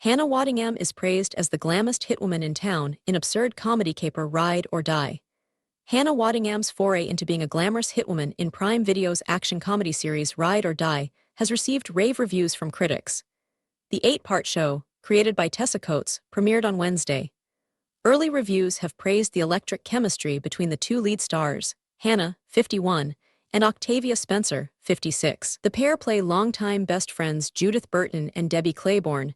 Hannah Waddingham is praised as the glammest hitwoman in town in absurd comedy caper Ride or Die. Hannah Waddingham's foray into being a glamorous hitwoman in Prime Video's action comedy series Ride or Die has received rave reviews from critics. The 8-part show, created by Tessa Coates, premiered on Wednesday. Early reviews have praised the electric chemistry between the two lead stars, Hannah, 51, and Octavia Spencer, 56. The pair play longtime best friends Judith Burton and Claybourne,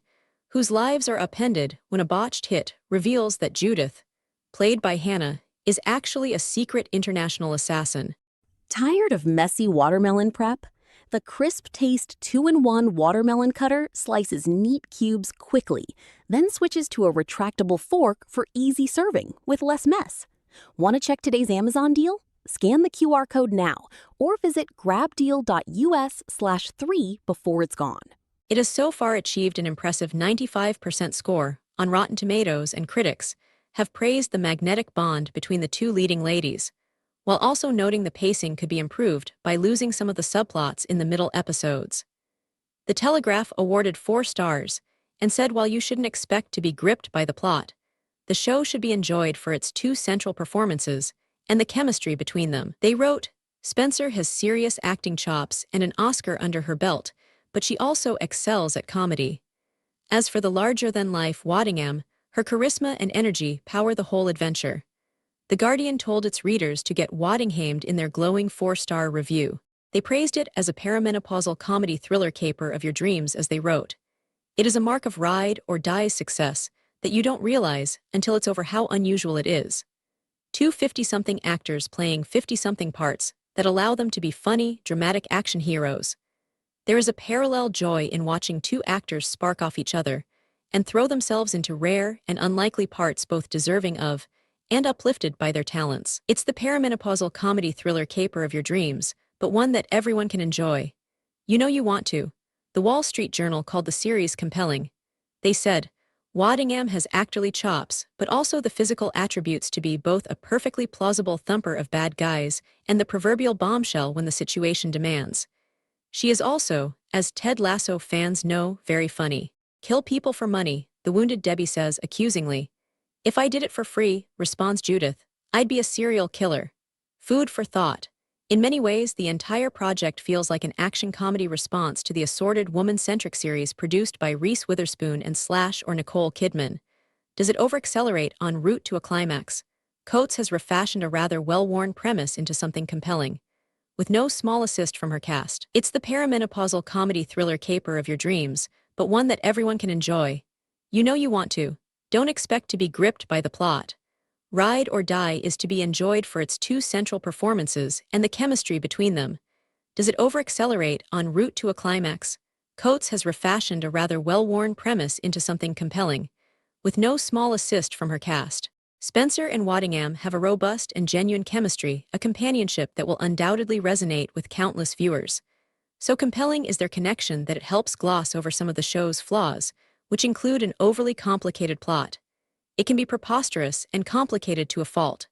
whose lives are upended when a botched hit reveals that Judith, played by Hannah, is actually a secret international assassin. Tired of messy watermelon prep? The crisp taste 2-in-1 watermelon cutter slices neat cubes quickly, then switches to a retractable fork for easy serving with less mess. Want to check today's Amazon deal? Scan the QR code now or visit grabdeal.us/3 before it's gone. It has so far achieved an impressive 95% score on Rotten Tomatoes, and critics have praised the magnetic bond between the two leading ladies, while also noting the pacing could be improved by losing some of the subplots in the middle episodes. The Telegraph awarded 4 stars and said while you shouldn't expect to be gripped by the plot, the show should be enjoyed for its 2 central performances and the chemistry between them. They wrote, "Spencer has serious acting chops and an Oscar under her belt, but she also excels at comedy. As for the larger-than-life Waddingham, her charisma and energy power the whole adventure." The Guardian told its readers to get Waddinghamed in their glowing 4-star review. They praised it as a perimenopausal comedy thriller caper of your dreams, as they wrote. It is a mark of Ride or Die's success that you don't realize until it's over how unusual it is. 2 50-something actors playing 50-something parts that allow them to be funny, dramatic action heroes. There is a parallel joy in watching 2 actors spark off each other and throw themselves into rare and unlikely parts both deserving of and uplifted by their talents. It's the perimenopausal comedy thriller caper of your dreams, but one that everyone can enjoy. You know you want to. The Wall Street Journal called the series compelling. They said, "Waddingham has actorly chops, but also the physical attributes to be both a perfectly plausible thumper of bad guys and the proverbial bombshell when the situation demands. She is also, as Ted Lasso fans know, very funny. Kill people for money," the wounded Debbie says accusingly. "If I did it for free," responds Judith, "I'd be a serial killer." Food for thought. In many ways, the entire project feels like an action comedy response to the assorted woman-centric series produced by Reese Witherspoon and Slash or Nicole Kidman. Does it over-accelerate en route to a climax? Coates has refashioned a rather well-worn premise into something compelling, with no small assist from her cast. It's the perimenopausal comedy thriller caper of your dreams, but one that everyone can enjoy. You know you want to. Don't expect to be gripped by the plot. Ride or Die is to be enjoyed for its 2 central performances and the chemistry between them. Does it over-accelerate en route to a climax? Coates has refashioned a rather well-worn premise into something compelling, with no small assist from her cast. Spencer and Waddingham have a robust and genuine chemistry, a companionship that will undoubtedly resonate with countless viewers. So compelling is their connection that it helps gloss over some of the show's flaws, which include an overly complicated plot. It can be preposterous and complicated to a fault.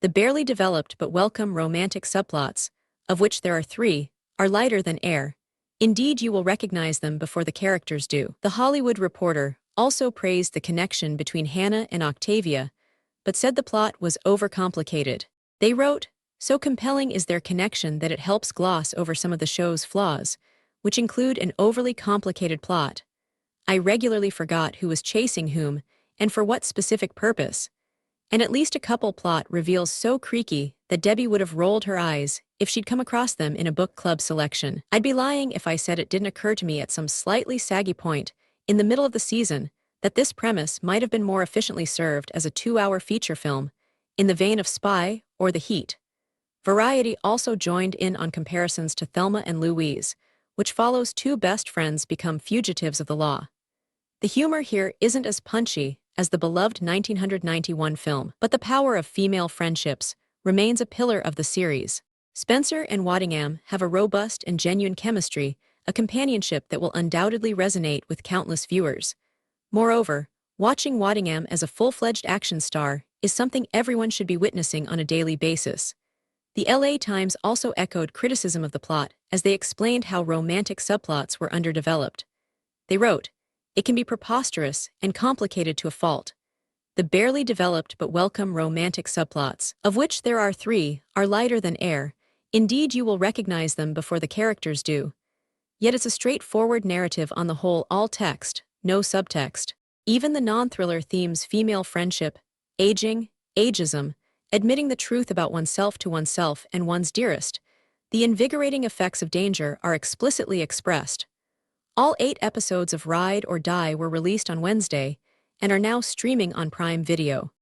The barely developed but welcome romantic subplots, of which there are 3, are lighter than air. Indeed, you will recognize them before the characters do. The Hollywood Reporter also praised the connection between Hannah and Octavia, but said the plot was overcomplicated. They wrote, "So compelling is their connection that it helps gloss over some of the show's flaws, which include an overly complicated plot. I regularly forgot who was chasing whom and for what specific purpose. And at least a couple plot reveals so creaky that Debbie would have rolled her eyes if she'd come across them in a book club selection. I'd be lying if I said it didn't occur to me at some slightly saggy point in the middle of the season that this premise might have been more efficiently served as a 2-hour feature film, in the vein of Spy or The Heat." Variety also joined in on comparisons to Thelma and Louise, which follows 2 best friends become fugitives of the law. The humor here isn't as punchy as the beloved 1991 film, but the power of female friendships remains a pillar of the series. Spencer and Waddingham have a robust and genuine chemistry, a companionship that will undoubtedly resonate with countless viewers. Moreover, watching Waddingham as a full-fledged action star is something everyone should be witnessing on a daily basis. The LA Times also echoed criticism of the plot as they explained how romantic subplots were underdeveloped. They wrote, It can be preposterous and complicated to a fault. The barely developed but welcome romantic subplots, of which there are 3, are lighter than air. Indeed, you will recognize them before the characters do. Yet it's a straightforward narrative on the whole, all text, no subtext. Even the non-thriller themes female friendship, aging, ageism, admitting the truth about oneself to oneself and one's dearest, the invigorating effects of danger are explicitly expressed. All 8 episodes of Ride or Die were released on Wednesday and are now streaming on Prime Video.